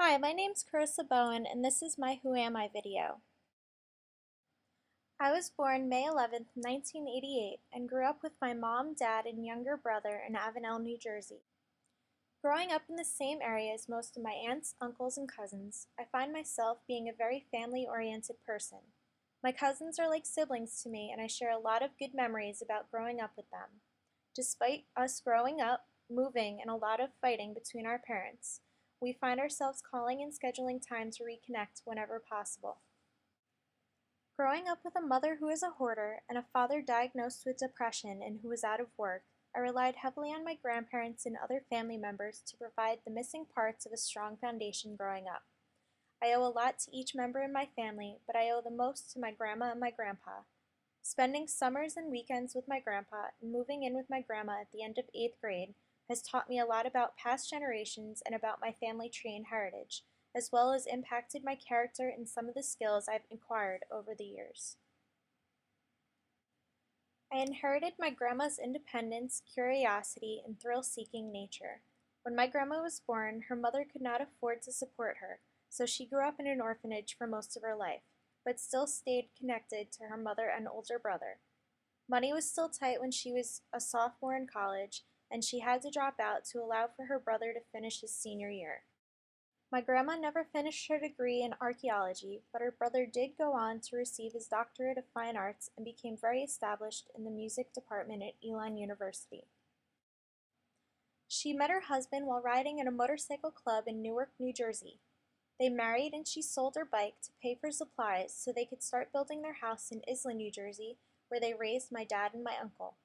Hi, my name's Carissa Bowen, and this is my Who Am I video. I was born May 11th, 1988, and grew up with my mom, dad, and younger brother in Avenel, New Jersey. Growing up in the same area as most of my aunts, uncles, and cousins, I find myself being a very family-oriented person. My cousins are like siblings to me, and I share a lot of good memories about growing up with them. Despite us growing up, moving, and a lot of fighting between our parents, we find ourselves calling and scheduling time to reconnect whenever possible. Growing up with a mother who is a hoarder and a father diagnosed with depression and who was out of work, I relied heavily on my grandparents and other family members to provide the missing parts of a strong foundation growing up. I owe a lot to each member in my family, but I owe the most to my grandma and my grandpa. Spending summers and weekends with my grandpa and moving in with my grandma at the end of 8th grade has taught me a lot about past generations and about my family tree and heritage, as well as impacted my character and some of the skills I've acquired over the years. I inherited my grandma's independence, curiosity, and thrill-seeking nature. When my grandma was born, her mother could not afford to support her, so she grew up in an orphanage for most of her life, but still stayed connected to her mother and older brother. Money was still tight when she was a sophomore in college, and she had to drop out to allow for her brother to finish his senior year. My grandma never finished her degree in archaeology, but her brother did go on to receive his doctorate of fine arts and became very established in the music department at Elon University. She met her husband while riding at a motorcycle club in Newark, New Jersey. They married and she sold her bike to pay for supplies so they could start building their house in Island, New Jersey, where they raised my dad and my uncle.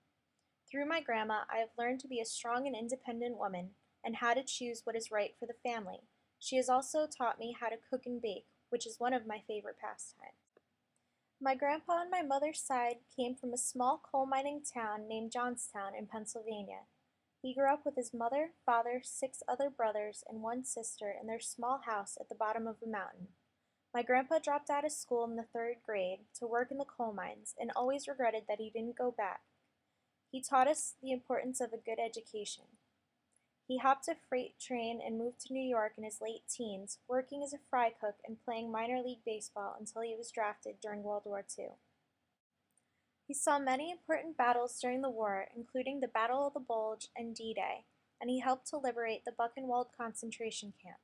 Through my grandma, I have learned to be a strong and independent woman and how to choose what is right for the family. She has also taught me how to cook and bake, which is one of my favorite pastimes. My grandpa on my mother's side came from a small coal mining town named Johnstown in Pennsylvania. He grew up with his mother, father, 6 other brothers, and 1 sister in their small house at the bottom of a mountain. My grandpa dropped out of school in the 3rd grade to work in the coal mines and always regretted that he didn't go back. He taught us the importance of a good education. He hopped a freight train and moved to New York in his late teens, working as a fry cook and playing minor league baseball until he was drafted during World War II. He saw many important battles during the war, including the Battle of the Bulge and D-Day, and he helped to liberate the Buchenwald concentration camp.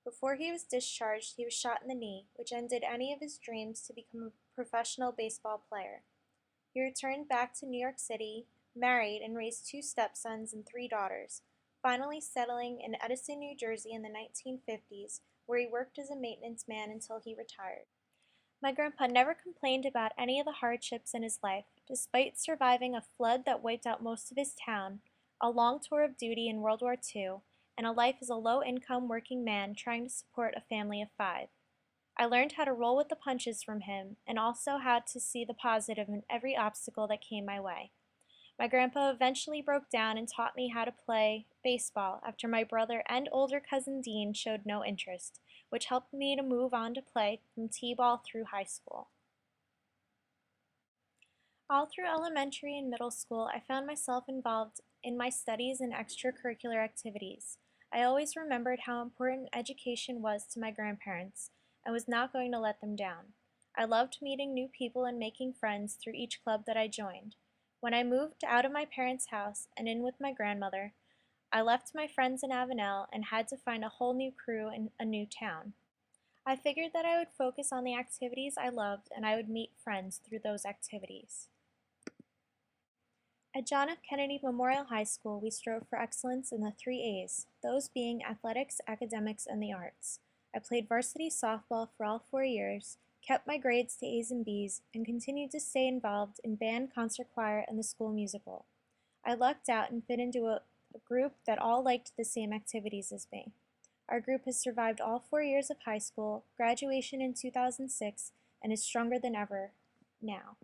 Before he was discharged, he was shot in the knee, which ended any of his dreams to become a professional baseball player. He returned back to New York City, married, and raised 2 stepsons and 3 daughters, finally settling in Edison, New Jersey in the 1950s, where he worked as a maintenance man until he retired. My grandpa never complained about any of the hardships in his life, despite surviving a flood that wiped out most of his town, a long tour of duty in World War II, and a life as a low-income working man trying to support a family of 5. I learned how to roll with the punches from him and also how to see the positive in every obstacle that came my way. My grandpa eventually broke down and taught me how to play baseball after my brother and older cousin Dean showed no interest, which helped me to move on to play from t-ball through high school. All through elementary and middle school, I found myself involved in my studies and extracurricular activities. I always remembered how important education was to my grandparents and was not going to let them down. I loved meeting new people and making friends through each club that I joined. When I moved out of my parents' house and in with my grandmother, I left my friends in Avenel and had to find a whole new crew in a new town. I figured that I would focus on the activities I loved and I would meet friends through those activities. At John F. Kennedy Memorial High School, we strove for excellence in the 3 A's, those being athletics, academics, and the arts. I played varsity softball for all 4 years, kept my grades to A's and B's, and continued to stay involved in band, concert choir, and the school musical. I lucked out and fit into a group that all liked the same activities as me. Our group has survived all 4 years of high school, graduation in 2006, and is stronger than ever now.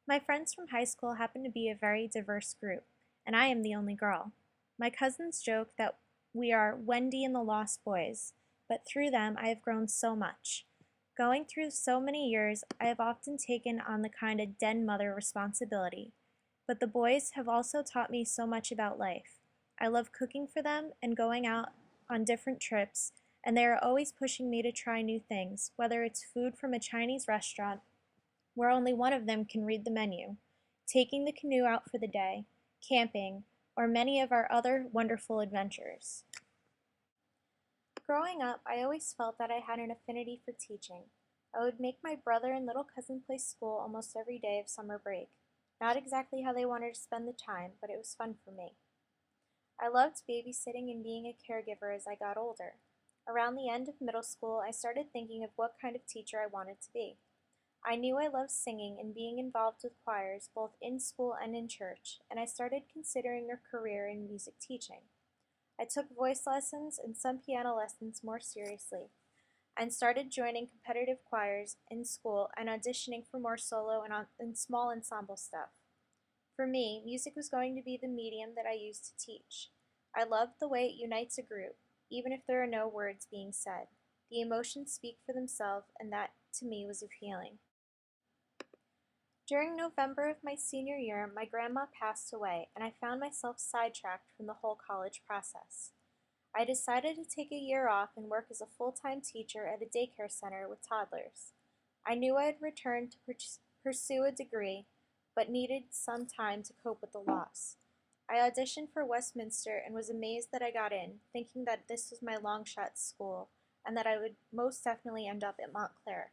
My friends from high school happen to be a very diverse group, and I am the only girl. My cousins joke that we are Wendy and the Lost Boys, but through them I have grown so much. Going through so many years, I have often taken on the kind of den mother responsibility, but the boys have also taught me so much about life. I love cooking for them and going out on different trips, and they are always pushing me to try new things, whether it's food from a Chinese restaurant where only one of them can read the menu, taking the canoe out for the day, camping, or many of our other wonderful adventures. Growing up, I always felt that I had an affinity for teaching. I would make my brother and little cousin play school almost every day of summer break. Not exactly how they wanted to spend the time, but it was fun for me. I loved babysitting and being a caregiver as I got older. Around the end of middle school, I started thinking of what kind of teacher I wanted to be. I knew I loved singing and being involved with choirs both in school and in church, and I started considering a career in music teaching. I took voice lessons and some piano lessons more seriously, and started joining competitive choirs in school and auditioning for more solo and small ensemble stuff. For me, music was going to be the medium that I used to teach. I loved the way it unites a group, even if there are no words being said. The emotions speak for themselves, and that, to me, was appealing. During November of my senior year, my grandma passed away, and I found myself sidetracked from the whole college process. I decided to take a year off and work as a full-time teacher at a daycare center with toddlers. I knew I had returned to pursue a degree, but needed some time to cope with the loss. I auditioned for Westminster and was amazed that I got in, thinking that this was my long shot school and that I would most definitely end up at Montclair.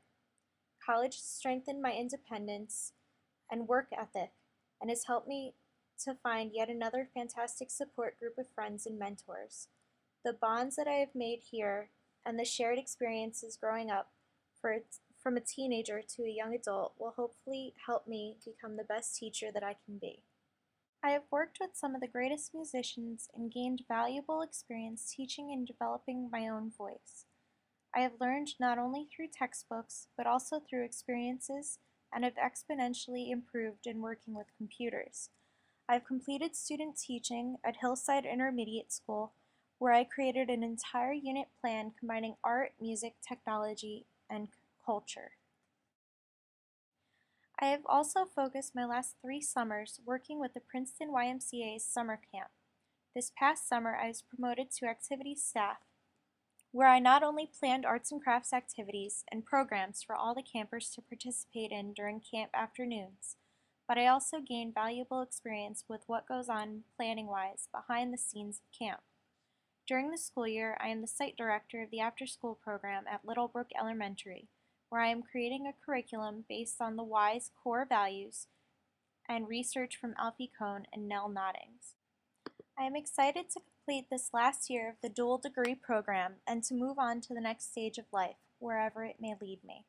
College has strengthened my independence and work ethic and has helped me to find yet another fantastic support group of friends and mentors. The bonds that I have made here and the shared experiences growing up from a teenager to a young adult will hopefully help me become the best teacher that I can be. I have worked with some of the greatest musicians and gained valuable experience teaching and developing my own voice. I have learned not only through textbooks, but also through experiences and have exponentially improved in working with computers. I've completed student teaching at Hillside Intermediate School, where I created an entire unit plan combining art, music, technology, and culture. I have also focused my last 3 summers working with the Princeton YMCA's summer camp. This past summer, I was promoted to activities staff, where I not only planned arts and crafts activities and programs for all the campers to participate in during camp afternoons, but I also gained valuable experience with what goes on planning-wise behind the scenes of camp. During the school year, I am the site director of the after-school program at Littlebrook Elementary, where I am creating a curriculum based on the WISE core values and research from Alfie Kohn and Nell Noddings. I am excited to complete this last year of the dual degree program and to move on to the next stage of life, wherever it may lead me.